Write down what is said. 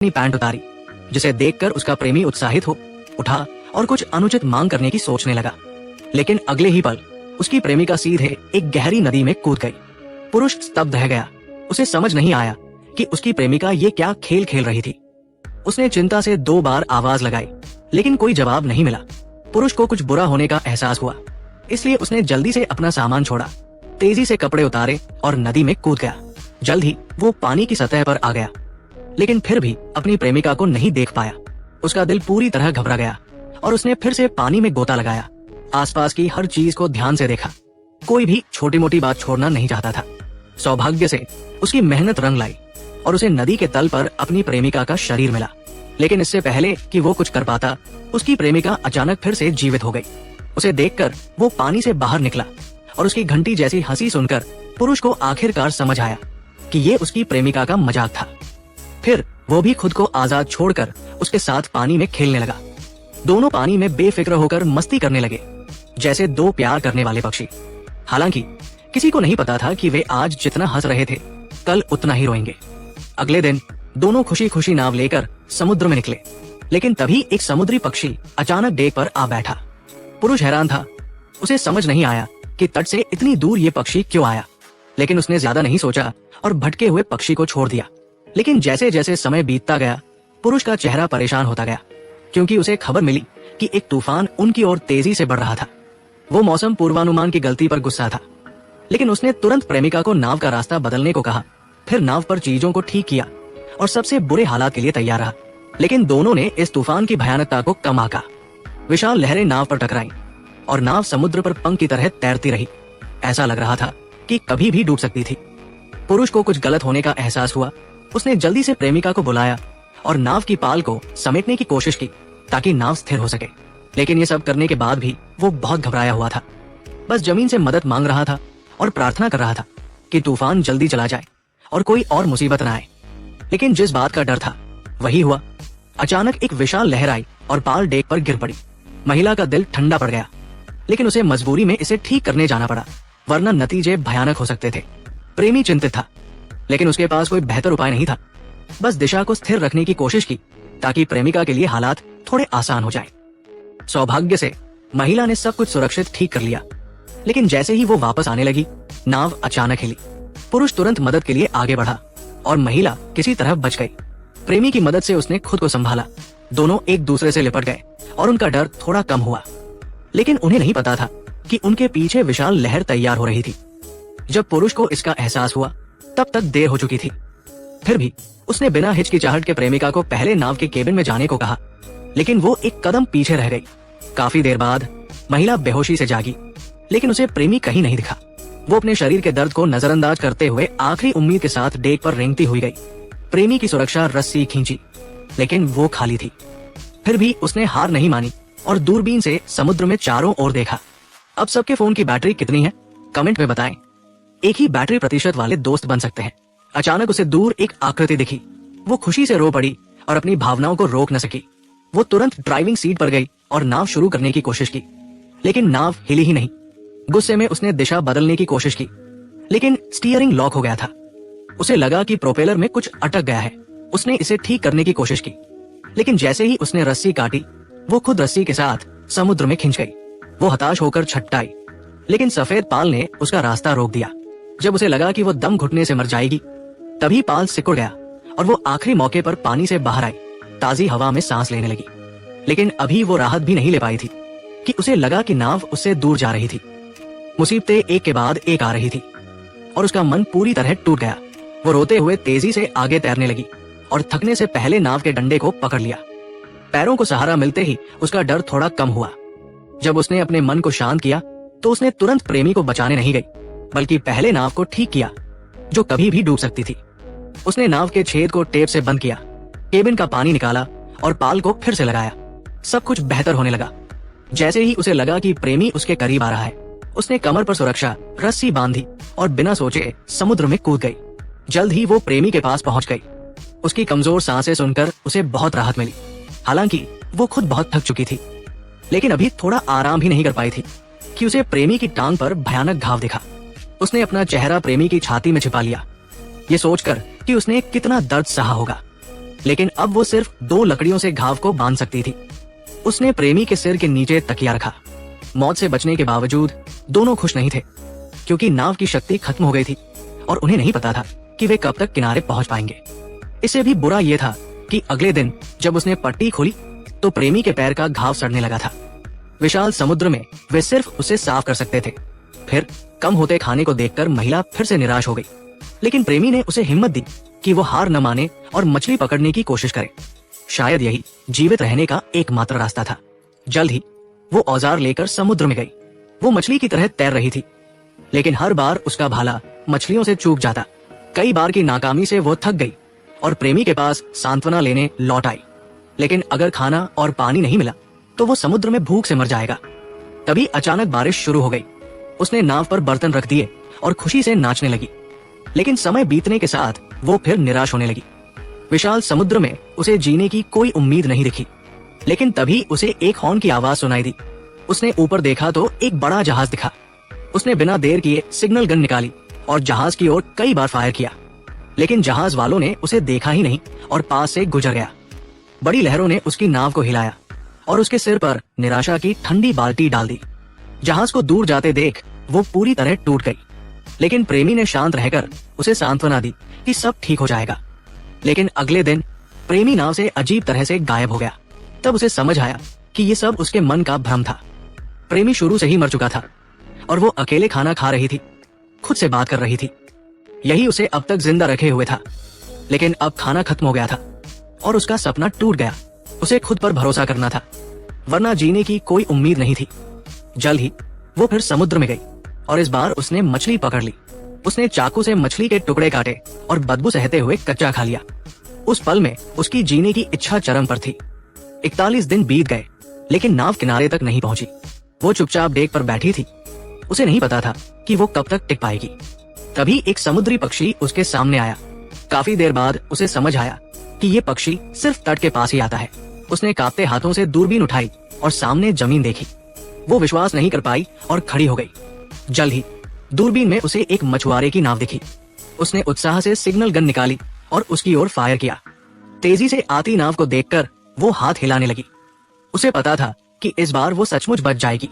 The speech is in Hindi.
अपनी पैंट उतारी, जिसे देखकर उसका प्रेमी उत्साहित हो उठा और कुछ अनुचित मांग करने की सोचने लगा। लेकिन अगले ही पल उसकी प्रेमिका सीधे एक गहरी नदी में कूद गई। पुरुष स्तब्ध रह गया। उसे समझ नहीं आया कि उसकी प्रेमिका ये क्या खेल खेल रही थी। उसने चिंता से 2 बार आवाज लगाई, लेकिन कोई जवाब नहीं मिला। पुरुष को कुछ बुरा होने का एहसास हुआ, इसलिए उसने जल्दी से अपना सामान छोड़ा, तेजी से कपड़े उतारे और नदी में कूद गया। जल्द ही वो पानी की सतह पर आ गया, लेकिन फिर भी अपनी प्रेमिका को नहीं देख पाया। उसका दिल पूरी तरह घबरा गया और उसने फिर से पानी में गोता लगाया। आसपास की हर चीज को ध्यान से देखा। कोई भी छोटी मोटी बात छोड़ना नहीं चाहता था। सौभाग्य से उसकी मेहनत रंग लाई और उसे नदी के तल पर अपनी प्रेमिका का शरीर मिला। लेकिन इससे पहले कि वो कुछ कर पाता, उसकी प्रेमिका अचानक फिर से जीवित हो गई। उसे देखकर वो पानी से बाहर निकला और उसकी घंटी जैसी हंसी सुनकर पुरुष को आखिरकार समझ आया कि ये उसकी प्रेमिका का मजाक था। फिर वो भी खुद को आजाद छोड़कर उसके साथ पानी में खेलने लगा। दोनों पानी में बेफिक्र होकर मस्ती करने लगे, जैसे 2 प्यार करने वाले पक्षी। हालांकि किसी को नहीं पता था कि वे आज जितना हंस रहे थे, कल उतना ही रोएंगे। अगले दिन दोनों खुशी खुशी नाव लेकर समुद्र में निकले, लेकिन तभी एक समुद्री पक्षी अचानक डेक पर आ बैठा। पुरुष हैरान था। उसे समझ नहीं आया कि तट से इतनी दूर ये पक्षी क्यों आया, लेकिन उसने ज्यादा नहीं सोचा और भटके हुए पक्षी को छोड़ दिया। लेकिन जैसे जैसे समय बीतता गया, पुरुष का चेहरा परेशान होता गया, क्योंकि उसे खबर मिली कि एक तूफान उनकी ओर तेजी से बढ़ रहा था। वो मौसम पूर्वानुमान की गलती पर गुस्सा था, लेकिन उसने तुरंत प्रेमिका को नाव का रास्ता बदलने को कहा। फिर नाव पर चीजों को ठीक किया और सबसे बुरे हालात के लिए तैयार रहा। लेकिन दोनों ने इस तूफान की भयानकता को कम आंका। विशाल लहरें नाव पर टकराईं और नाव समुद्र पर पंख की तरह तैरती रही। ऐसा लग रहा था कि कभी भी डूब सकती थी। पुरुष को कुछ गलत होने का एहसास हुआ। उसने जल्दी से प्रेमिका को बुलाया और नाव की पाल को समेटने की कोशिश की ताकि नाव स्थिर हो सके। लेकिन ये सब करने के बाद भी वो बहुत घबराया हुआ था। बस जमीन से मदद मांग रहा था और प्रार्थना कर रहा था कि तूफान जल्दी चला जाए और कोई और मुसीबत न आए। लेकिन जिस बात का डर था वही हुआ। अचानक एक विशाल लहर आई और पाल डेक पर गिर पड़ी। महिला का दिल ठंडा पड़ गया, लेकिन उसे मजबूरी में इसे ठीक करने जाना पड़ा, वरना नतीजे भयानक हो सकते थे। प्रेमी चिंतित था, लेकिन उसके पास कोई बेहतर उपाय नहीं था। बस दिशा को स्थिर रखने की कोशिश की ताकि प्रेमिका के लिए हालात थोड़े आसान हो जाएं। सौभाग्य से महिला ने सब कुछ सुरक्षित ठीक कर लिया, लेकिन जैसे ही वो वापस आने लगी, नाव अचानक हिली। पुरुष तुरंत मदद के लिए आगे बढ़ा और महिला किसी तरह बच गई। प्रेमी की मदद से उसने खुद को संभाला। दोनों एक दूसरे से लिपट गए और उनका डर थोड़ा कम हुआ। लेकिन उन्हें नहीं पता था कि उनके पीछे विशाल लहर तैयार हो रही थी। जब पुरुष को इसका एहसास हुआ, तब तक देर हो चुकी थी। फिर भी उसने बिना हिचकिचाहट के प्रेमिका को पहले नाव के केबिन में जाने को कहा, लेकिन वो एक कदम पीछे रह गई। काफी देर बाद महिला बेहोशी से जागी, लेकिन उसे प्रेमी कहीं नहीं दिखा। वो अपने शरीर के दर्द को नजरअंदाज करते हुए आखिरी उम्मीद के साथ डेक पर रेंगती हुई गई। प्रेमी की सुरक्षा रस्सी खींची, लेकिन वो खाली थी। फिर भी उसने हार नहीं मानी और दूरबीन से समुद्र में चारों ओर देखा। अब सबके फोन की बैटरी कितनी है, कमेंट में बताएं। एक ही बैटरी प्रतिशत वाले दोस्त बन सकते हैं। अचानक उसे दूर एक आकृति दिखी। वो खुशी से रो पड़ी और अपनी भावनाओं को रोक न सकी। वो तुरंत ड्राइविंग सीट पर गई और नाव शुरू करने की कोशिश की, लेकिन नाव हिली ही नहीं। गुस्से में उसने दिशा बदलने की कोशिश की, लेकिन स्टीयरिंग लॉक हो गया था। उसे लगा कि प्रोपेलर में कुछ अटक गया है। उसने इसे ठीक करने की कोशिश की, लेकिन जैसे ही उसने रस्सी काटी, वो खुद रस्सी के साथ समुद्र में खिंच गई। वो हताश होकर छटपटाई, लेकिन सफेद पाल ने उसका रास्ता रोक दिया। जब उसे लगा कि वो दम घुटने से मर जाएगी, तभी पाल सिकुड़ गया और वो आखिरी मौके पर पानी से बाहर आई। ताजी हवा में सांस लेने लगी, लेकिन अभी वो राहत भी नहीं ले पाई थी कि उसे लगा कि नाव उससे दूर जा रही थी। मुसीबतें एक के बाद एक आ रही थी और उसका मन पूरी तरह टूट गया। वो रोते हुए तेजी से आगे तैरने लगी और थकने से पहले नाव के डंडे को पकड़ लिया। पैरों को सहारा मिलते ही उसका डर थोड़ा कम हुआ। जब उसने अपने मन को शांत किया, तो उसने तुरंत प्रेमी को बचाने नहीं गई, बल्कि पहले नाव को ठीक किया जो कभी भी डूब सकती थी। उसने नाव के छेद को टेप से बंद किया, केबिन का पानी निकाला और पाल को फिर से लगाया। सब कुछ बेहतर होने लगा। जैसे ही उसे लगा कि प्रेमी उसके करीब आ रहा है, उसने कमर पर सुरक्षा रस्सी बांधी और बिना सोचे समुद्र में कूद गई। जल्द ही वो प्रेमी के पास पहुंच गई। उसकी कमजोर सांसें सुनकर उसे बहुत राहत मिली। हालांकि वो खुद बहुत थक चुकी थी, लेकिन अभी थोड़ा आराम भी नहीं कर पाई थी कि उसे प्रेमी की टांग पर भयानक घाव दिखा। उसने अपना चेहरा प्रेमी की छाती में छिपा लिया, ये सोचकर कि उसने कितना दर्द सहा होगा। लेकिन अब वो सिर्फ 2 लकड़ियों से घाव को बांध सकती थी। उसने प्रेमी के सिर के नीचे तकिया रखा। मौत से बचने के बावजूद दोनों खुश नहीं थे, क्योंकि नाव की शक्ति खत्म हो गई थी और उन्हें नहीं पता था कि वे कब तक किनारे पहुंच पाएंगे। इससे भी बुरा ये था कि अगले दिन जब उसने पट्टी खोली तो प्रेमी के पैर का घाव सड़ने लगा था। विशाल समुद्र में वे सिर्फ उसे साफ कर सकते थे। फिर कम होते खाने को देखकर महिला फिर से निराश हो गई, लेकिन प्रेमी ने उसे हिम्मत दी कि वो हार न माने और मछली पकड़ने की कोशिश करे। शायद यही जीवित रहने का एकमात्र रास्ता था। जल्द ही वो औजार लेकर समुद्र में गई। वो मछली की तरह तैर रही थी, लेकिन हर बार उसका भाला मछलियों से चूक जाता। कई बार की नाकामी से वो थक गई और प्रेमी के पास सांत्वना लेने लौट आई। लेकिन अगर खाना और पानी नहीं मिला तो वो समुद्र में भूख से मर जाएगा। तभी अचानक बारिश शुरू हो गई। उसने नाव पर बर्तन रख दिए और खुशी से नाचने लगी। लेकिन समय बीतने के साथ वो फिर निराश होने लगी। विशाल समुद्र में उसे जीने की कोई उम्मीद नहीं दिखी। लेकिन तभी उसे एक हॉर्न की आवाज सुनाई दी। उसने ऊपर देखा तो एक बड़ा जहाज दिखा। उसने बिना देर किए सिग्नल गन निकाली और जहाज की ओर कई बार फायर किया, लेकिन जहाज वालों ने उसे देखा ही नहीं और पास से गुजर गया। बड़ी लहरों ने उसकी नाव को हिलाया और उसके सिर पर निराशा की ठंडी बाल्टी डाल दी। जहाज को दूर जाते देख वो पूरी तरह टूट गई। लेकिन प्रेमी ने शांत रहकर उसे सांत्वना दी कि सब ठीक हो जाएगा। लेकिन अगले दिन प्रेमी नाव से अजीब तरह से गायब हो गया। तब उसे समझ आया कि ये सब उसके मन का भ्रम था। प्रेमी शुरू से ही मर चुका था और वो अकेले खाना खा रही थी, खुद से बात कर रही थी। यही उसे अब तक जिंदा रखे हुए था। लेकिन अब खाना खत्म हो गया था और उसका सपना टूट गया। उसे खुद पर भरोसा करना था, वरना जीने की कोई उम्मीद नहीं थी। जल्द ही वो फिर समुद्र में गई और इस बार उसने मछली पकड़ ली। उसने चाकू से मछली के टुकड़े काटे और बदबू सहते हुए कच्चा खा लिया। उस पल में उसकी जीने की इच्छा चरम पर थी। 41 दिन बीत गए, लेकिन नाव किनारे तक नहीं पहुंची। वो चुपचाप डेक पर बैठी थी। उसे नहीं पता था कि वो कब तक टिक पाएगी। तभी एक समुद्री पक्षी उसके सामने आया। काफी देर बाद उसे समझ आया कि ये पक्षी सिर्फ तट के पास ही आता है। उसने कांपते हाथों से दूरबीन उठाई और सामने जमीन देखी। वो विश्वास नहीं कर पाई और खड़ी हो गई। जल्द ही दूरबीन में उसे एक मछुआरे की नाव दिखी। उसने उत्साह से सिग्नल गन निकाली और उसकी ओर फायर किया। तेजी से आती नाव को देखकर वो हाथ हिलाने लगी। उसे पता था कि इस बार वो सचमुच बच जाएगी।